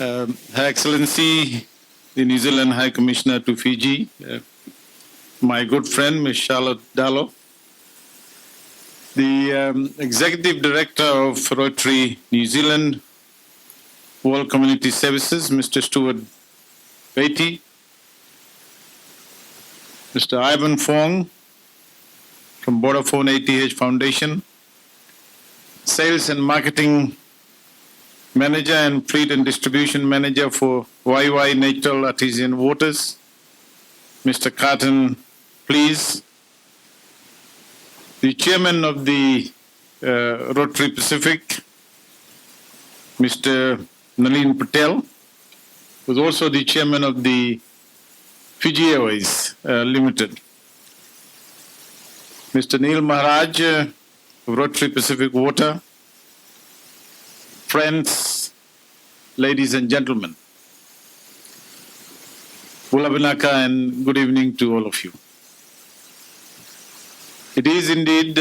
Her Excellency, the New Zealand High Commissioner to Fiji, my good friend, Ms. Charlotte Dallo, the Executive Director of Rotary New Zealand World Community Services, Mr. Stuart Beatty, Mr. Ivan Fong from Vodafone ATH Foundation, Sales and Marketing Manager and Fleet and Distribution Manager for YY Natural Artesian Waters, Mr. Carton, please. The Chairman of the Rotary Pacific, Mr. Nalin Patel, who is also the Chairman of the Fiji Airways Limited. Mr. Neil Maharaj, of Rotary Pacific Water, friends, ladies and gentlemen, Bulabinaka, and good evening to all of you. It is indeed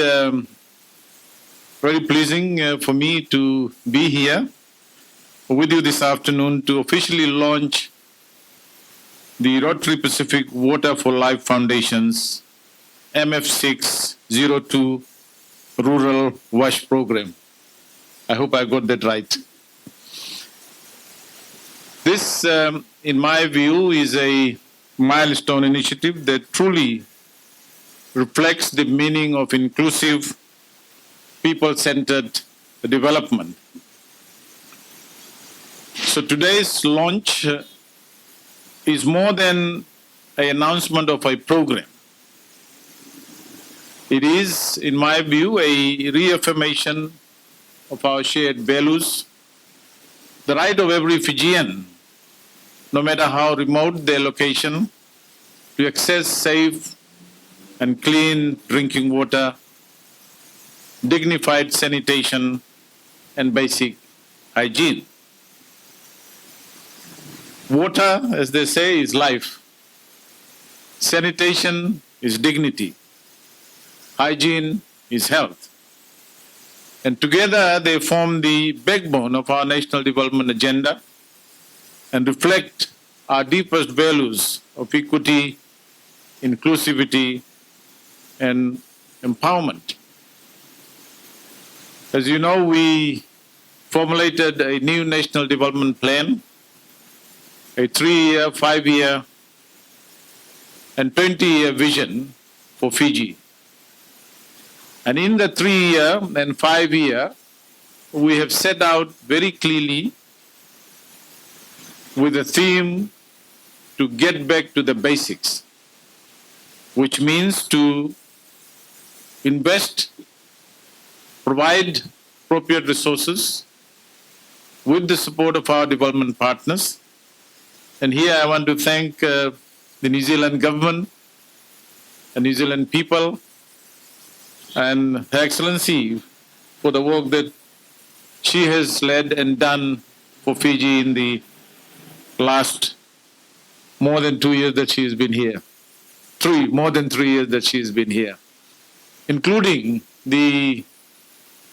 very pleasing for me to be here with you this afternoon to officially launch the Rotary Pacific Water for Life Foundation's MF602 Rural Wash Program. I hope I got that right. This, in my view, is a milestone initiative that truly reflects the meaning of inclusive, people-centered development. So today's launch is more than an announcement of a program. It is, in my view, a reaffirmation of our shared values, the right of every Fijian, no matter how remote their location, to access safe and clean drinking water, dignified sanitation, and basic hygiene. Water, as they say, is life. Sanitation is dignity. Hygiene is health. And together they form the backbone of our national development agenda and reflect our deepest values of equity, inclusivity, and empowerment. As you know, we formulated a new national development plan, a 3-year, 5-year, and 20-year vision for Fiji. And in the 3-year and 5-year, we have set out very clearly with a theme to get back to the basics, which means to invest, provide appropriate resources with the support of our development partners. And here I want to thank the New Zealand government, the New Zealand people, and Her Excellency for the work that she has led and done for Fiji in the last more than 2 years that she has been here. More than 3 years that she has been here, including the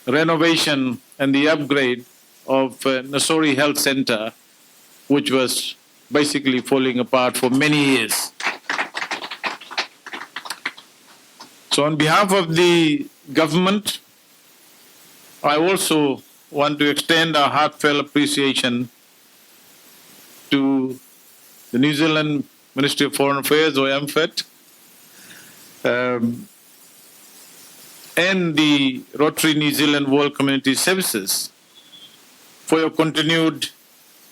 renovation and the upgrade of Nasori Health Center, which was basically falling apart for many years. So on behalf of the government, I also want to extend our heartfelt appreciation to the New Zealand Ministry of Foreign Affairs, or MFET, and the Rotary New Zealand World Community Services for your continued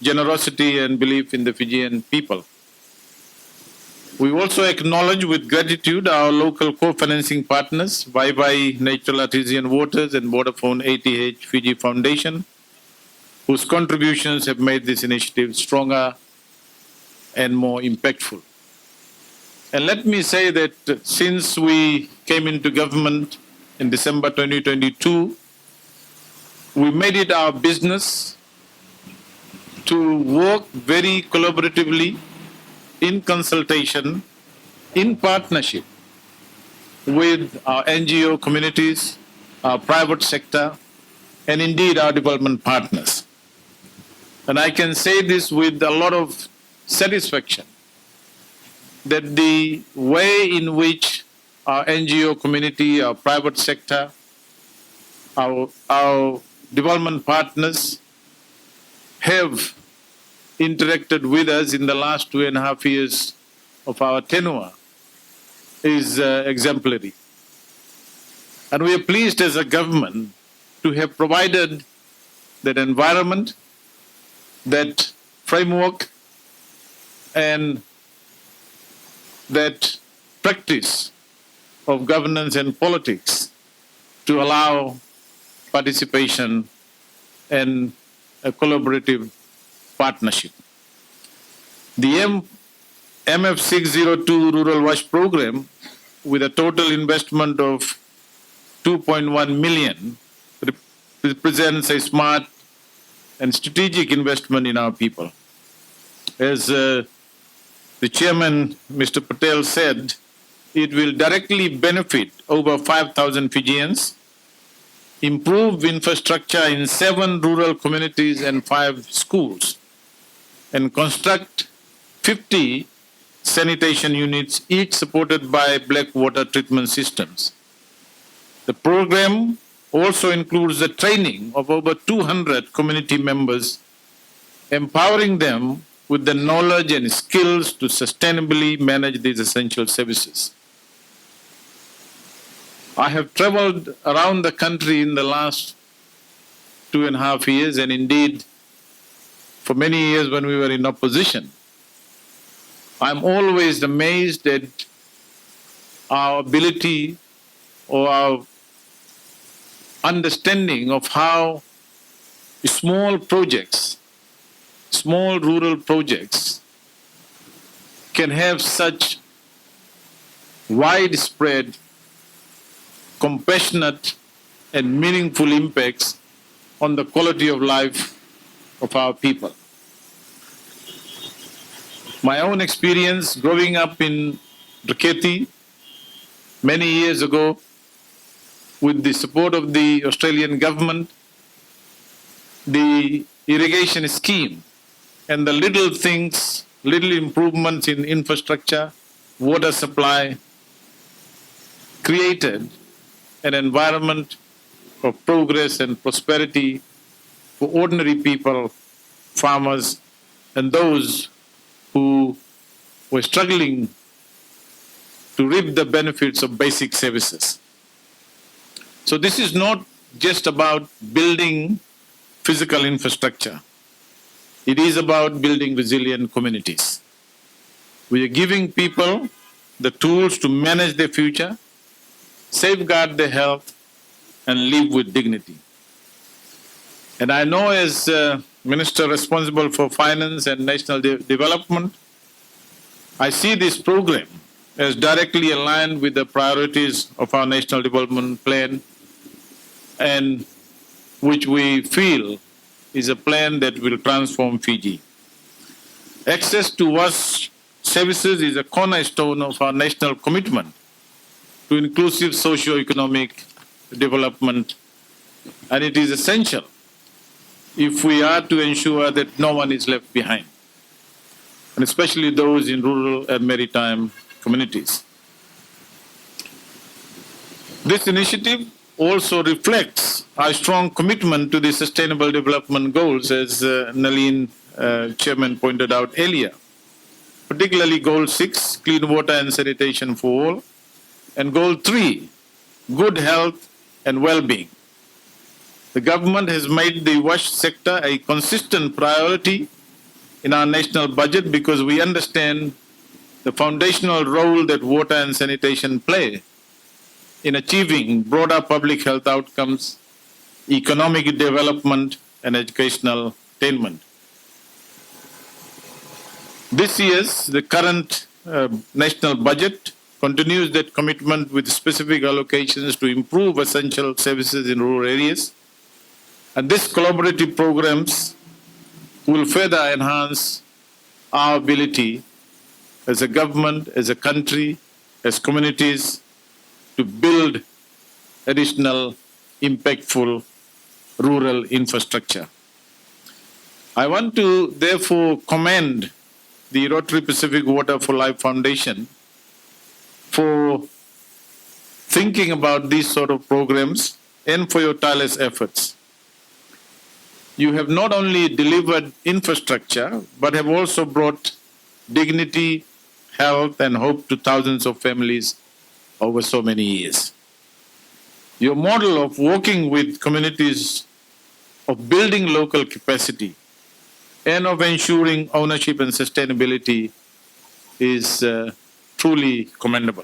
generosity and belief in the Fijian people. We also acknowledge with gratitude our local co-financing partners, YY Natural Artesian Waters and Vodafone ATH Fiji Foundation, whose contributions have made this initiative stronger and more impactful. And let me say that since we came into government in December 2022, we made it our business to work very collaboratively, in consultation, in partnership with our NGO communities, our private sector, and indeed our development partners. And I can say this with a lot of satisfaction, that the way in which our NGO community, our private sector, our development partners have interacted with us in the last 2.5 years of our tenure is exemplary. And we are pleased as a government to have provided that environment, that framework, and that practice of governance and politics to allow participation and a collaborative partnership. The MF 602 Rural Wash Program, with a total investment of 2.1 million, represents a smart and strategic investment in our people. As the chairman, Mr. Patel, said, it will directly benefit over 5,000 Fijians, improve infrastructure in 7 rural communities and 5 schools, and construct 50 sanitation units, each supported by black water treatment systems. The program also includes the training of over 200 community members, empowering them with the knowledge and skills to sustainably manage these essential services. I have traveled around the country in the last 2.5 years, and indeed for many years when we were in opposition. I'm always amazed at our ability or our understanding of how small projects, small rural projects, can have such widespread, compassionate, and meaningful impacts on the quality of life of our people. My own experience growing up in Raketi many years ago, with the support of the Australian government, the irrigation scheme, and the little things, little improvements in infrastructure, water supply, created an environment of progress and prosperity for ordinary people, farmers, and those who were struggling to reap the benefits of basic services. So this is not just about building physical infrastructure. It is about building resilient communities. We are giving people the tools to manage their future, safeguard their health, and live with dignity. And I know as Minister responsible for finance and national development, I see this program as directly aligned with the priorities of our National Development Plan, and which we feel is a plan that will transform Fiji. Access to wash services is a cornerstone of our national commitment to inclusive socio-economic development, and it is essential if we are to ensure that no one is left behind, and especially those in rural and maritime communities. This initiative also reflects our strong commitment to the Sustainable Development Goals, as Nalin, Chairman, pointed out earlier, particularly Goal 6, clean water and sanitation for all, and Goal 3, good health and well-being. The government has made the wash sector a consistent priority in our national budget because we understand the foundational role that water and sanitation play in achieving broader public health outcomes, economic development, and educational attainment. This year's, the current national budget continues that commitment with specific allocations to improve essential services in rural areas. And these collaborative programs will further enhance our ability as a government, as a country, as communities, to build additional impactful rural infrastructure. I want to therefore commend the Rotary Pacific Water for Life Foundation for thinking about these sort of programs and for your tireless efforts. You have not only delivered infrastructure, but have also brought dignity, health, and hope to thousands of families over so many years. Your model of working with communities, of building local capacity, and of ensuring ownership and sustainability is truly commendable.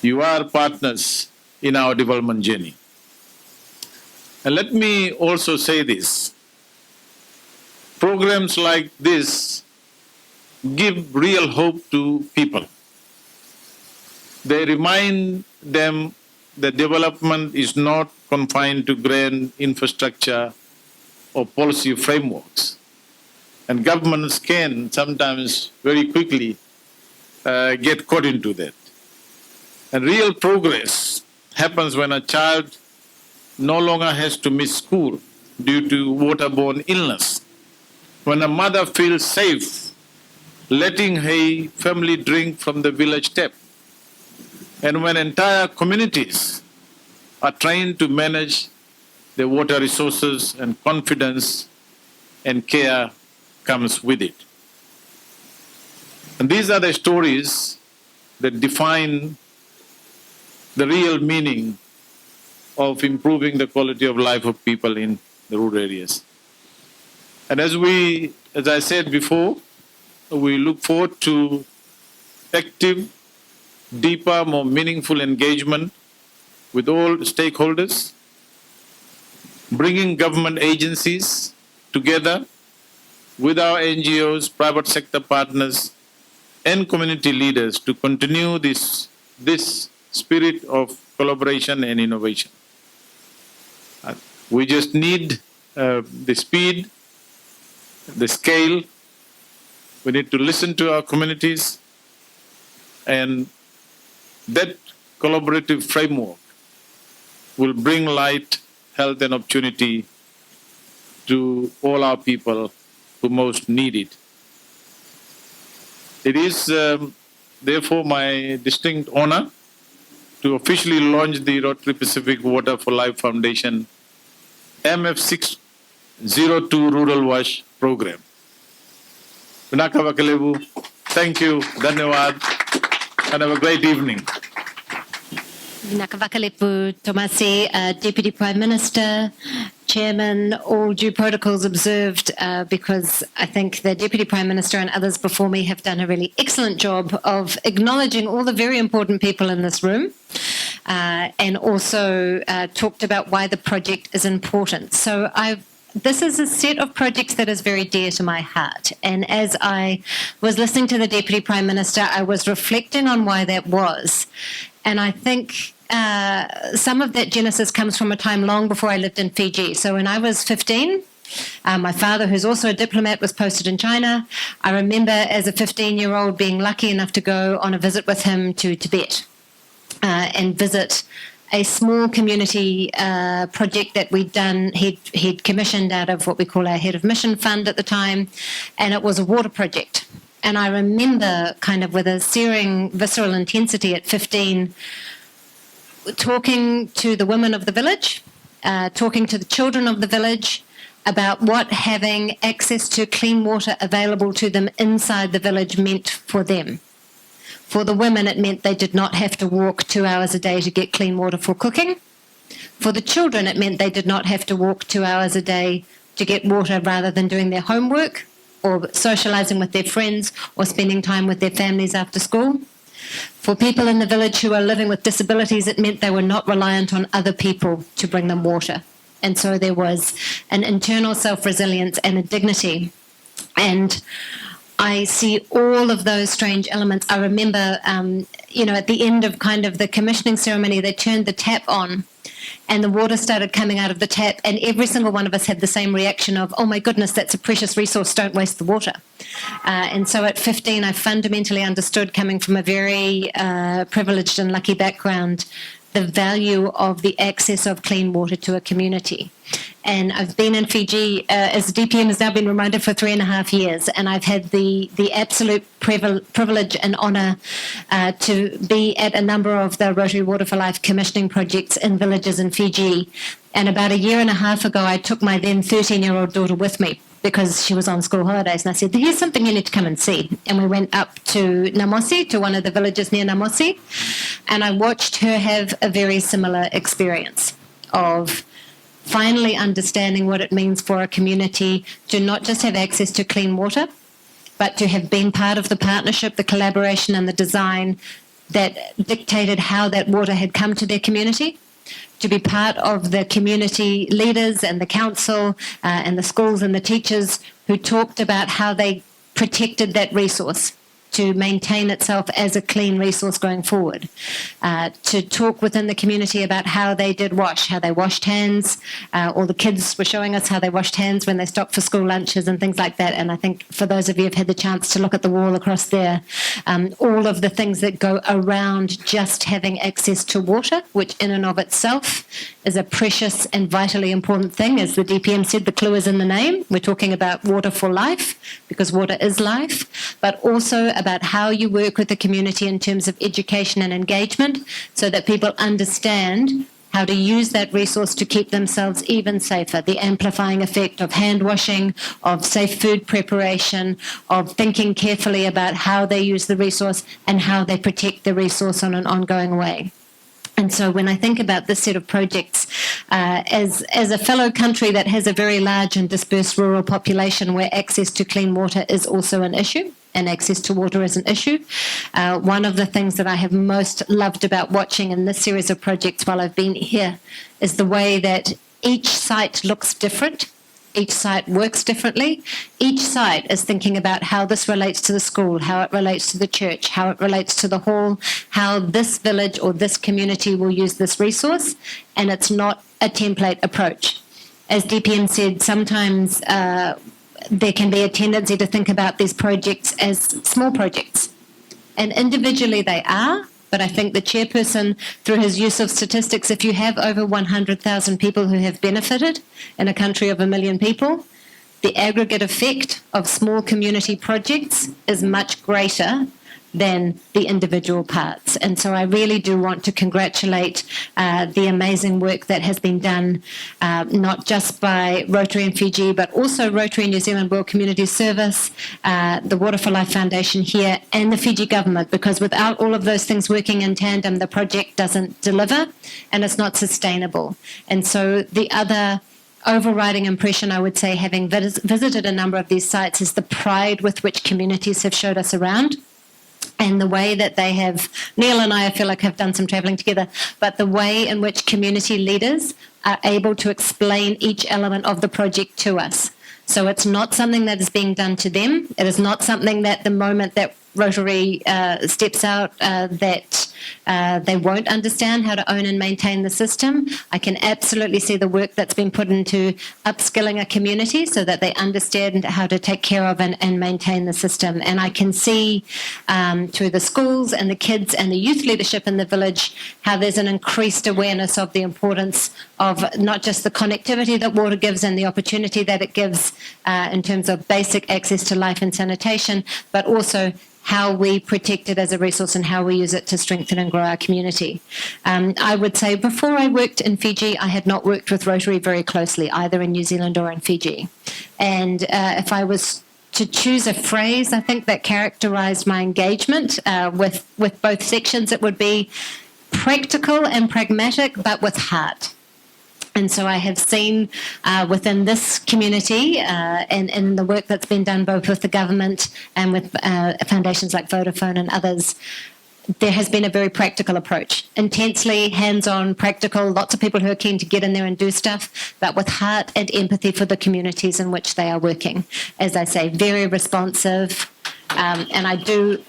You are partners in our development journey. And let me also say this. Programs like this give real hope to people. They remind them that development is not confined to grand infrastructure or policy frameworks. And governments can sometimes very quickly get caught into that. And real progress happens when a child no longer has to miss school due to waterborne illness, when a mother feels safe letting her family drink from the village tap, and when entire communities are trained to manage their water resources and confidence and care comes with it. And these are the stories that define the real meaning of improving the quality of life of people in the rural areas. And as I said before, we look forward to active, deeper, more meaningful engagement with all stakeholders, bringing government agencies together with our NGOs, private sector partners, and community leaders to continue this spirit of collaboration and innovation. We just need the speed, the scale. We need to listen to our communities, and that collaborative framework will bring light, health, and opportunity to all our people who most need it. It is therefore my distinct honor to officially launch the Rotary Pacific Water for Life Foundation MF602 Rural Wash Program. Vinaka Vakalevu, thank you, Dhanyawad, and have a great evening. Vinaka Vakalevu Tomasi, Deputy Prime Minister, Chairman, all due protocols observed, because I think the Deputy Prime Minister and others before me have done a really excellent job of acknowledging all the very important people in this room, and also talked about why the project is important. So this is a set of projects that is very dear to my heart. And as I was listening to the Deputy Prime Minister, I was reflecting on why that was. And I think some of that genesis comes from a time long before I lived in Fiji. So when I was 15, my father, who's also a diplomat, was posted in China. I remember as a 15-year-old being lucky enough to go on a visit with him to Tibet and visit a small community project that we'd done. He'd commissioned out of what we call our head of mission fund at the time, and it was a water project. And I remember kind of with a searing visceral intensity at 15, talking to the women of the village, talking to the children of the village about what having access to clean water available to them inside the village meant for them. For the women, it meant they did not have to walk 2 hours a day to get clean water for cooking. For the children, it meant they did not have to walk 2 hours a day to get water rather than doing their homework or socialising with their friends or spending time with their families after school. For people in the village who are living with disabilities, it meant they were not reliant on other people to bring them water. And so there was an internal self-resilience and a dignity. And I see all of those strange elements. I remember, at the end of kind of the commissioning ceremony, they turned the tap on and the water started coming out of the tap, and every single one of us had the same reaction of, oh my goodness, that's a precious resource, don't waste the water. And so at 15, I fundamentally understood, coming from a very privileged and lucky background, the value of the access of clean water to a community. And I've been in Fiji, as DPM has now been reminded, for 3.5 years. And I've had the absolute privilege and honour to be at a number of the Rotary Water for Life commissioning projects in villages in Fiji. And about 1.5 years ago, I took my then 13-year-old daughter with me because she was on school holidays. And I said, here's something you need to come and see. And we went up to Namosi, to one of the villages near Namosi. And I watched her have a very similar experience of finally understanding what it means for a community to not just have access to clean water, but to have been part of the partnership, the collaboration and the design that dictated how that water had come to their community, to be part of the community leaders and the council and the schools and the teachers who talked about how they protected that resource to maintain itself as a clean resource going forward, to talk within the community about how they did wash, how they washed hands. All the kids were showing us how they washed hands when they stopped for school lunches and things like that. And I think for those of you who've had the chance to look at the wall across there, all of the things that go around just having access to water, which in and of itself is a precious and vitally important thing. As the DPM said, the clue is in the name. We're talking about water for life, because water is life, but also about how you work with the community in terms of education and engagement so that people understand how to use that resource to keep themselves even safer. The amplifying effect of hand washing, of safe food preparation, of thinking carefully about how they use the resource and how they protect the resource on an ongoing way. And so when I think about this set of projects, as a fellow country that has a very large and dispersed rural population where access to clean water is also an issue, and access to water is an issue, one of the things that I have most loved about watching in this series of projects while I've been here is the way that each site looks different. Each site works differently. Each site is thinking about how this relates to the school, how it relates to the church, how it relates to the hall, how this village or this community will use this resource, and it's not a template approach. As DPM said, sometimes there can be a tendency to think about these projects as small projects, and individually they are. But I think the chairperson, through his use of statistics, if you have over 100,000 people who have benefited in a country of 1 million people, the aggregate effect of small community projects is much greater than the individual parts. And so I really do want to congratulate the amazing work that has been done, not just by Rotary in Fiji, but also Rotary New Zealand World Community Service, the Water for Life Foundation here, and the Fiji government, because without all of those things working in tandem, the project doesn't deliver and it's not sustainable. And so the other overriding impression, I would say, having visited a number of these sites, is the pride with which communities have showed us around. And the way that they have, Neil and I feel like have done some travelling together, but the way in which community leaders are able to explain each element of the project to us. So it's not something that is being done to them. It is not something that the moment that Rotary steps out that they won't understand how to own and maintain the system. I can absolutely see the work that's been put into upskilling a community so that they understand how to take care of and maintain the system. And I can see through the schools and the kids and the youth leadership in the village how there's an increased awareness of the importance of not just the connectivity that water gives and the opportunity that it gives in terms of basic access to life and sanitation, but also how we protect it as a resource and how we use it to strengthen and grow our community. I would say before I worked in Fiji, I had not worked with Rotary very closely, either in New Zealand or in Fiji. And if I was to choose a phrase, I think that characterised my engagement with both sections, it would be practical and pragmatic, but with heart. And so I have seen within this community and in the work that's been done both with the government and with foundations like Vodafone and others, there has been a very practical approach, intensely hands-on, practical, lots of people who are keen to get in there and do stuff, but with heart and empathy for the communities in which they are working. As I say, very responsive, and I do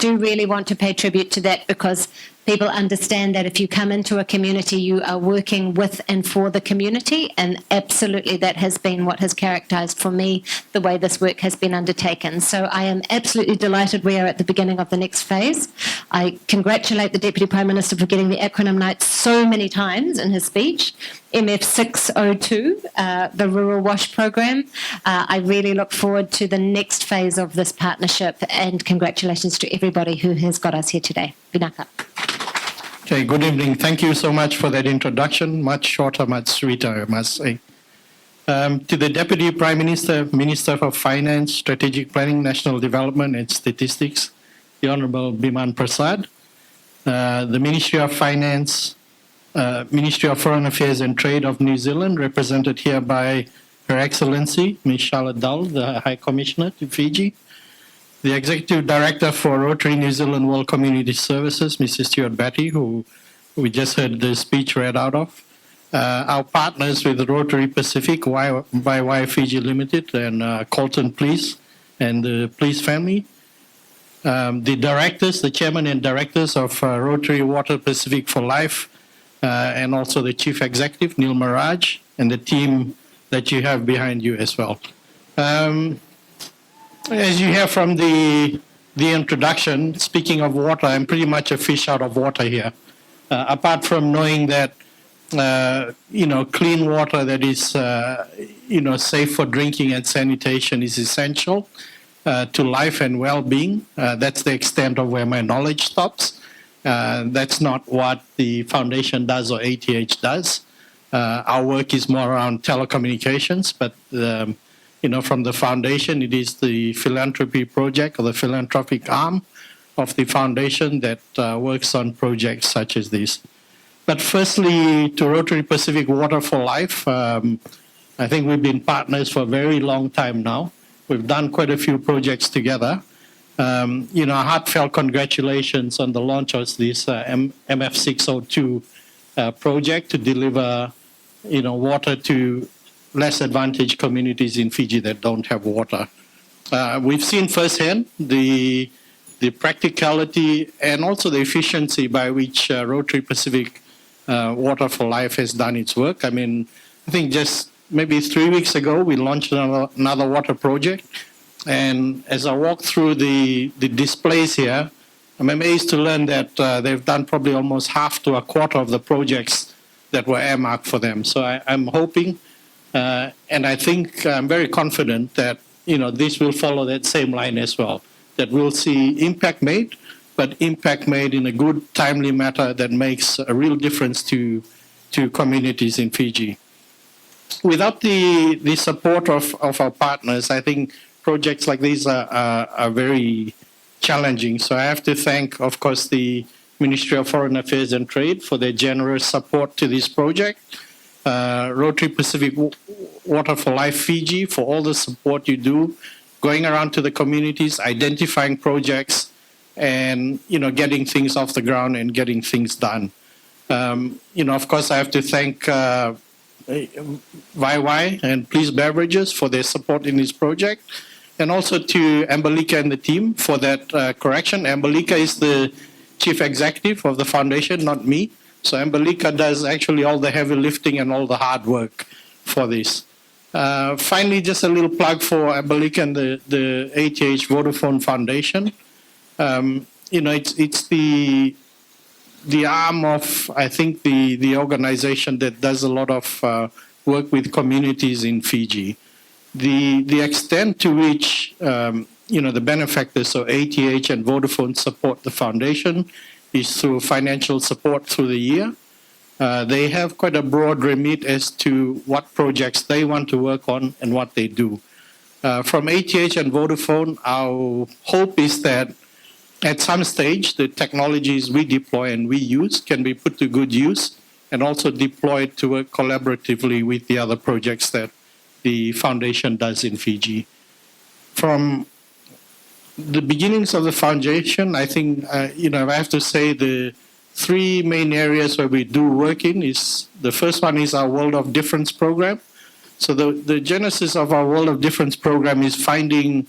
really want to pay tribute to that, because people understand that if you come into a community, you are working with and for the community, and absolutely that has been what has characterised for me the way this work has been undertaken. So I am absolutely delighted we are at the beginning of the next phase. I congratulate the Deputy Prime Minister for getting the acronym right so many times in his speech. MF602, the Rural Wash Program. I really look forward to the next phase of this partnership, and congratulations to everybody who has got us here today. Vinaka. Okay, good evening. Thank you so much for that introduction. Much shorter, much sweeter, I must say. To the Deputy Prime Minister, Minister for Finance, Strategic Planning, National Development and Statistics, the Honourable Biman Prasad, the Ministry of Finance, Ministry of Foreign Affairs and Trade of New Zealand, represented here by Her Excellency, Ms. Charlotte Dull, the High Commissioner to Fiji, the Executive Director for Rotary New Zealand World Community Services, Mrs. Stuart Batty, who we just heard the speech read out of, our partners with Rotary Pacific, YY Fiji Limited, and Colton Police and the Police family, the directors, the chairman and directors of Rotary Water Pacific for Life, and also the chief executive, Neil Maraj, and the team that you have behind you as well. As you hear from the introduction, speaking of water, I'm pretty much a fish out of water here. Apart from knowing that, clean water that is, safe for drinking and sanitation is essential to life and well-being. That's the extent of where my knowledge stops. That's not what the foundation does or ATH does. Our work is more around telecommunications, but from the foundation, it is the philanthropy project or the philanthropic arm of the foundation that works on projects such as this. But firstly, to Rotary Pacific Water for Life, I think we've been partners for a very long time now. We've done quite a few projects together. Heartfelt congratulations on the launch of this MF602 project to deliver, water to less advantaged communities in Fiji that don't have water. We've seen firsthand the practicality and also the efficiency by which Rotary Pacific Water for Life has done its work. I mean, I think just maybe 3 weeks ago, we launched another water project. And as I walk through the displays here, I'm amazed to learn that they've done probably almost half to a quarter of the projects that were earmarked for them. So I'm hoping, and I think I'm very confident that this will follow that same line as well, that we'll see impact made, but impact made in a good, timely manner that makes a real difference to communities in Fiji. Without the support of our partners, I think projects like these are very challenging. So I have to thank, of course, the Ministry of Foreign Affairs and Trade for their generous support to this project, Rotary Pacific Water for Life Fiji for all the support you do, going around to the communities, identifying projects, and getting things off the ground and getting things done. Of course, I have to thank YY and Please Beverages for their support in this project, and also to Ambalika and the team for that correction. Ambalika is the chief executive of the foundation, not me. So Ambalika does actually all the heavy lifting and all the hard work for this. Finally, just a little plug for Ambalika and the ATH Vodafone Foundation. It's the arm of, I think, the organization that does a lot of work with communities in Fiji. The extent to which the benefactors, so ATH and Vodafone, support the foundation is through financial support through the year. They have quite a broad remit as to what projects they want to work on and what they do. From ATH and Vodafone, our hope is that at some stage, the technologies we deploy and we use can be put to good use and also deployed to work collaboratively with the other projects that the foundation does in Fiji. From the beginnings of the foundation, I think, I have to say the three main areas where we do work in is, the first one is our World of Difference program. So the genesis of our World of Difference program is finding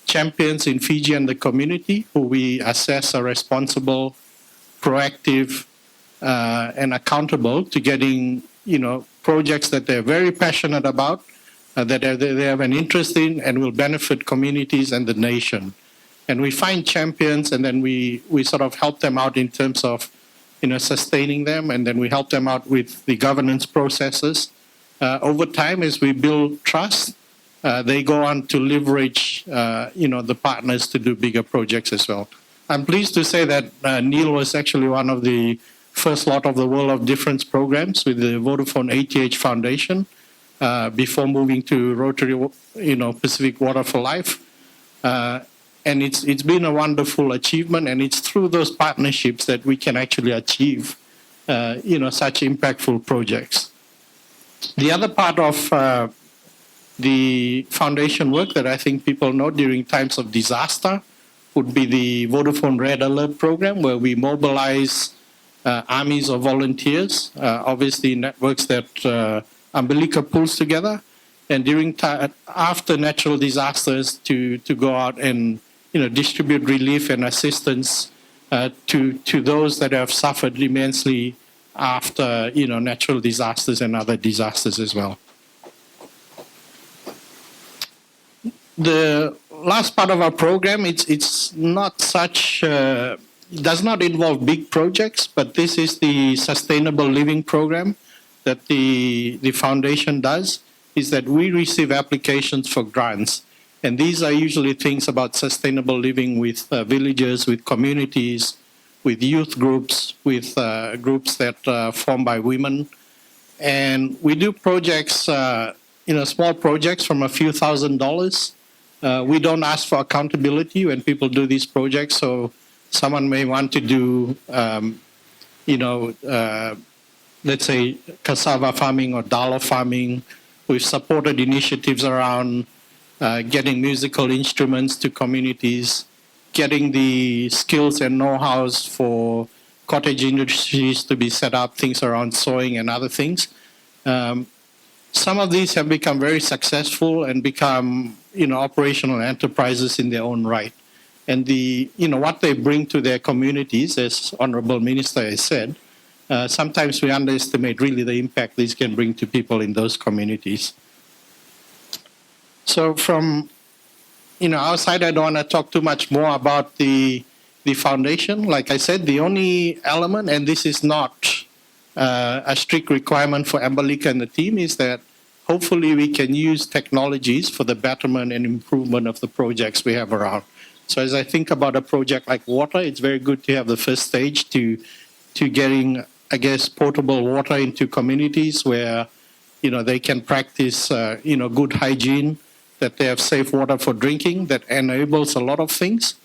champions in Fiji and the community who we assess are responsible proactive, and accountable to getting, projects that they're very passionate about, that they have an interest in and will benefit communities and the nation. And we find champions, and then we sort of help them out in terms of, sustaining them, and then we help them out with the governance processes. Over time, as we build trust, they go on to leverage, the partners to do bigger projects as well. I'm pleased to say that Neil was actually one of the first lot of the World of Difference programs with the Vodafone ATH Foundation before moving to Rotary, Pacific Water for Life. And it's been a wonderful achievement, and it's through those partnerships that we can actually achieve, such impactful projects. The other part of the foundation work that I think people know during times of disaster would be the Vodafone Red Alert program, where we mobilize armies of volunteers, obviously networks that Umbilica pulls together, and after natural disasters to go out and distribute relief and assistance to those that have suffered immensely after natural disasters and other disasters as well. The last part of our program, it's not such, does not involve big projects, but this is the sustainable living program that the foundation does, is that we receive applications for grants. And these are usually things about sustainable living with villages, with communities, with youth groups, with groups that are formed by women. And we do projects, small projects from a few $1,000s. We don't ask for accountability when people do these projects. So someone may want to do, let's say, cassava farming or dalo farming. We've supported initiatives around getting musical instruments to communities, getting the skills and know-hows for cottage industries to be set up, things around sewing and other things. Some of these have become very successful and become, operational enterprises in their own right. And what they bring to their communities, as Honorable Minister has said, sometimes we underestimate really the impact these can bring to people in those communities. So from, our side, I don't want to talk too much more about the foundation. Like I said, the only element, and this is not a strict requirement for Umbilica and the team, is that hopefully we can use technologies for the betterment and improvement of the projects we have around. So as I think about a project like water, it's very good to have the first stage to getting, I guess, potable water into communities where, they can practice, good hygiene, that they have safe water for drinking, that enables a lot of things.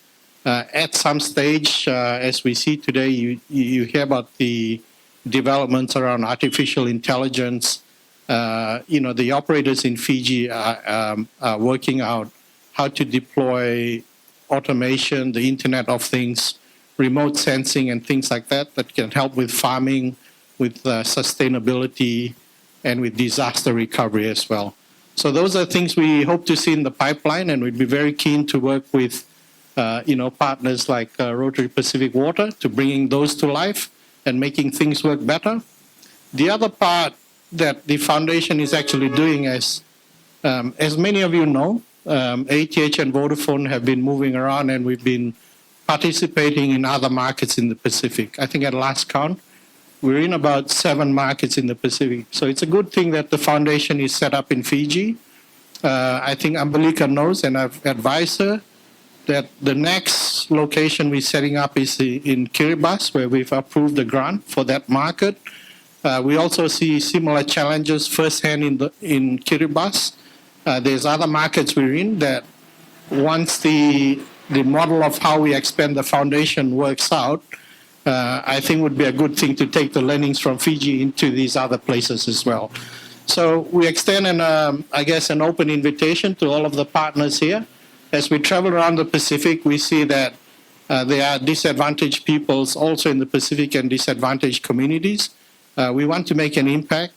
At some stage, as we see today, you hear about the developments around artificial intelligence. The operators in Fiji are working out how to deploy automation, the Internet of Things, remote sensing and things like that can help with farming, with sustainability, and with disaster recovery as well. So those are things we hope to see in the pipeline, and we'd be very keen to work with partners like Rotary Pacific Water to bringing those to life and making things work better. The other part that the foundation is actually doing, as many of you know, ATH and Vodafone have been moving around, and we've been participating in other markets in the Pacific. I think at last count, we're in about 7 markets in the Pacific. So it's a good thing that the foundation is set up in Fiji. I think Umbilica knows, and I've advised her that the next location we're setting up is in Kiribati, where we've approved the grant for that market. We also see similar challenges firsthand in Kiribati. There's other markets we're in that once the model of how we expand the foundation works out, I think would be a good thing to take the learnings from Fiji into these other places as well. So we extend an open invitation to all of the partners here. As we travel around the Pacific, we see that there are disadvantaged peoples also in the Pacific and disadvantaged communities. We want to make an impact.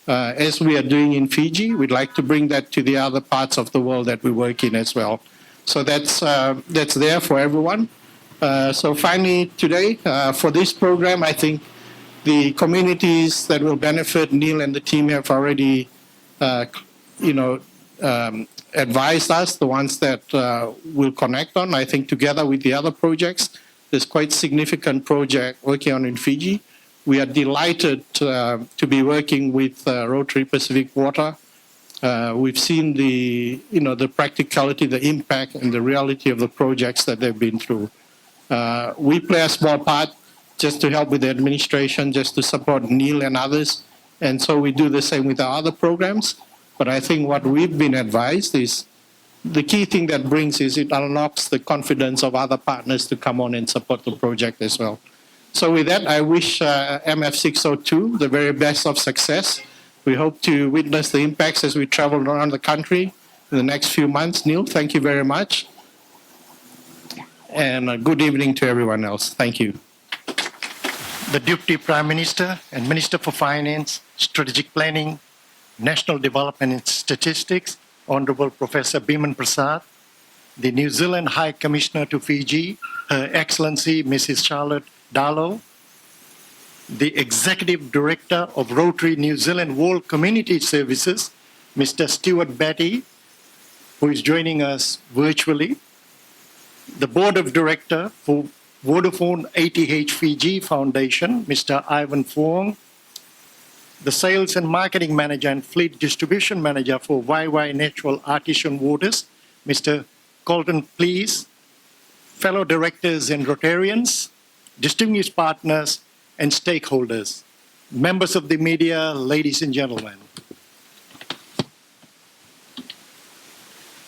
As we are doing in Fiji, we'd like to bring that to the other parts of the world that we work in as well. So that's there for everyone. So finally, today, for this program, I think the communities that will benefit, Neil and the team have already, advised us, the ones that will connect on. I think together with the other projects, there's quite significant project working on in Fiji. We are delighted to be working with Rotary Pacific Water. We've seen the practicality, the impact, and the reality of the projects that they've been through. We play a small part just to help with the administration, just to support Neil and others. And so we do the same with our other programs. But I think what we've been advised is the key thing that brings is it unlocks the confidence of other partners to come on and support the project as well. So with that, I wish MF602 the very best of success. We hope to witness the impacts as we travel around the country in the next few months. Neil, thank you very much. And a good evening to everyone else. Thank you. The Deputy Prime Minister and Minister for Finance, Strategic Planning, National Development and Statistics, Honourable Professor Biman Prasad, the New Zealand High Commissioner to Fiji, Her Excellency Mrs. Charlotte Darlow, the Executive Director of Rotary New Zealand World Community Services, Mr. Stuart Batty, who is joining us virtually, the Board of Director for Vodafone ATH Fiji Foundation, Mr. Ivan Fong, the Sales and Marketing Manager and Fleet Distribution Manager for YY Natural Artesian Waters, Mr. Colton Please, fellow directors and Rotarians, distinguished partners, and stakeholders, members of the media, ladies and gentlemen.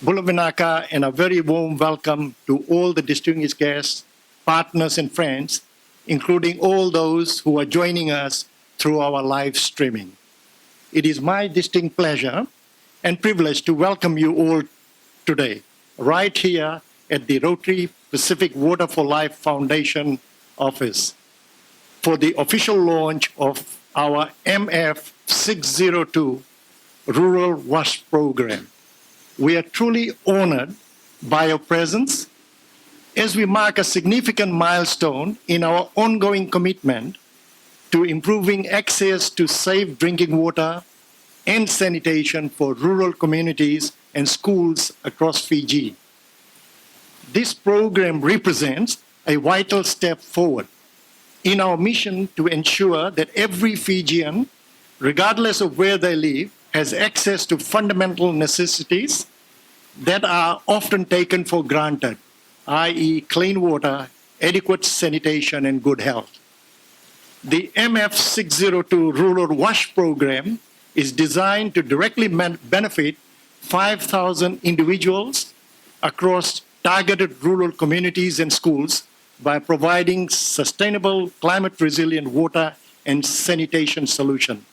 Bula Vinaka, and a very warm welcome to all the distinguished guests, partners, and friends, including all those who are joining us through our live streaming. It is my distinct pleasure and privilege to welcome you all today, right here at the Rotary Pacific Water for Life Foundation office for the official launch of our MF602 Rural WASH program. We are truly honored by your presence as we mark a significant milestone in our ongoing commitment to improving access to safe drinking water and sanitation for rural communities and schools across Fiji. This program represents a vital step forward in our mission to ensure that every Fijian, regardless of where they live, has access to fundamental necessities that are often taken for granted, i.e. clean water, adequate sanitation, and good health. The MF602 Rural WASH program is designed to directly benefit 5,000 individuals across targeted rural communities and schools by providing sustainable, climate-resilient water and sanitation solutions.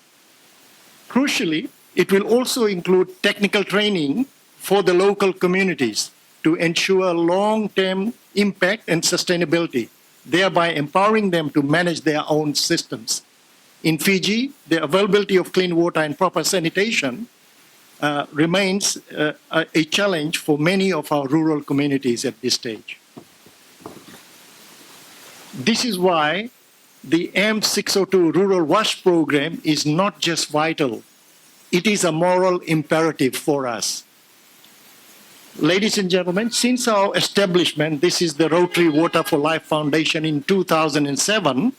Crucially, it will also include technical training for the local communities to ensure long-term impact and sustainability, thereby empowering them to manage their own systems. In Fiji, the availability of clean water and proper sanitation remains a challenge for many of our rural communities at this stage. This is why the M602 Rural WASH program is not just vital, it is a moral imperative for us. Ladies and gentlemen, since our establishment, this is the Rotary Water for Life Foundation in 2007,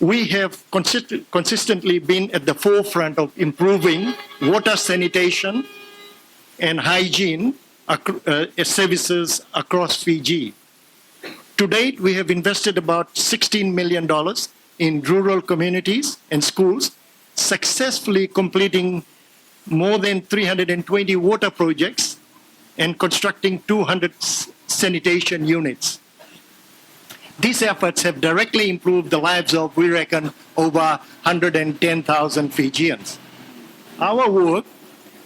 we have consistently been at the forefront of improving water sanitation and hygiene services across Fiji. To date, we have invested about $16 million in rural communities and schools, successfully completing more than 320 water projects and constructing 200 sanitation units. These efforts have directly improved the lives of, we reckon, over 110,000 Fijians. Our work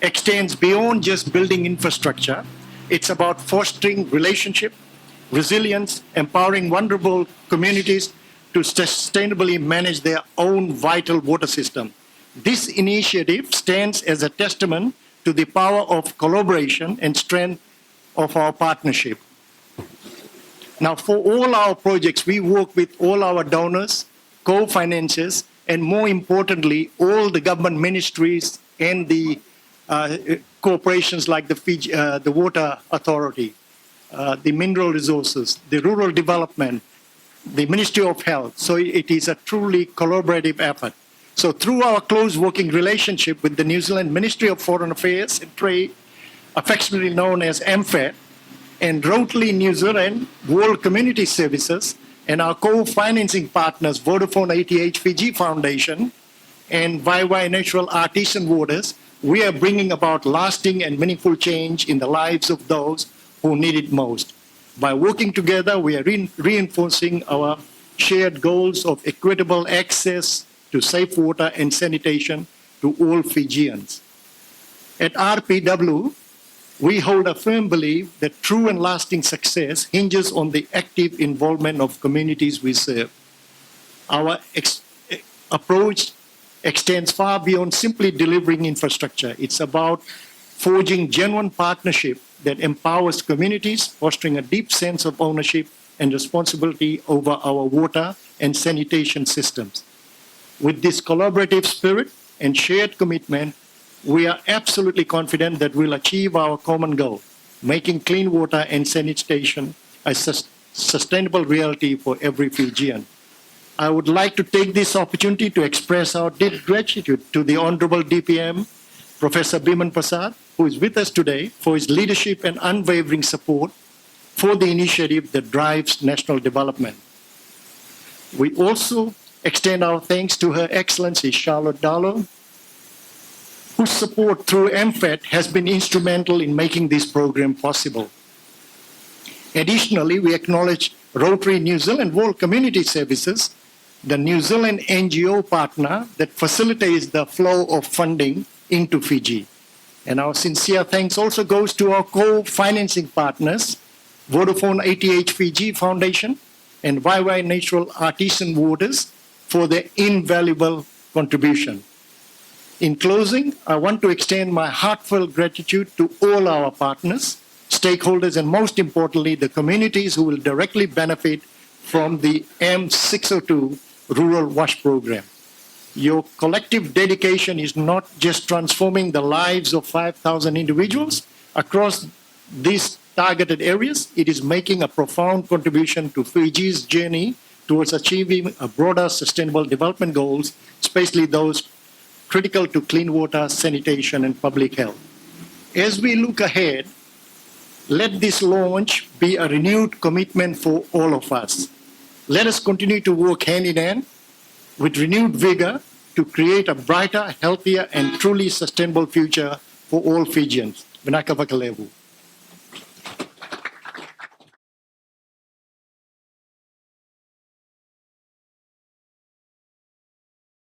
extends beyond just building infrastructure. It's about fostering relationship, resilience, empowering vulnerable communities to sustainably manage their own vital water system. This initiative stands as a testament to the power of collaboration and strength of our partnership. Now, for all our projects, we work with all our donors, co-financiers, and more importantly, all the government ministries and the corporations like the Water Authority, the Mineral Resources, the Rural Development, the Ministry of Health. So it is a truly collaborative effort. So through our close working relationship with the New Zealand Ministry of Foreign Affairs and Trade, affectionately known as MFET, and Rotary New Zealand World Community Services, and our co-financing partners, Vodafone 88 Fiji Foundation and YY Natural Artisan Waters, we are bringing about lasting and meaningful change in the lives of those who need it most. By working together, we are reinforcing our shared goals of equitable access to safe water and sanitation to all Fijians. At RPW, we hold a firm belief that true and lasting success hinges on the active involvement of communities we serve. Our approach extends far beyond simply delivering infrastructure. It's about forging genuine partnership that empowers communities, fostering a deep sense of ownership and responsibility over our water and sanitation systems. With this collaborative spirit and shared commitment, we are absolutely confident that we'll achieve our common goal, making clean water and sanitation a sustainable reality for every Fijian. I would like to take this opportunity to express our deep gratitude to the Honorable DPM, Professor Biman Prasad, who is with us today, for his leadership and unwavering support for the initiative that drives national development. We also extend our thanks to Her Excellency Charlotte Darlow, whose support through MFET has been instrumental in making this program possible. Additionally, we acknowledge Rotary New Zealand World Community Services, the New Zealand NGO partner that facilitates the flow of funding into Fiji. And our sincere thanks also goes to our co-financing partners, Vodafone 88 Fiji Foundation and YY Natural Artisan Waters, for their invaluable contribution. In closing, I want to extend my heartfelt gratitude to all our partners, stakeholders, and most importantly, the communities who will directly benefit from the M602 Rural Wash Program. Your collective dedication is not just transforming the lives of 5,000 individuals across these targeted areas, it is making a profound contribution to Fiji's journey towards achieving a broader sustainable development goals, especially those critical to clean water, sanitation, and public health. As we look ahead, let this launch be a renewed commitment for all of us. Let us continue to work hand in hand with renewed vigor to create a brighter, healthier, and truly sustainable future for all Fijians. Vinaka Vakalevu.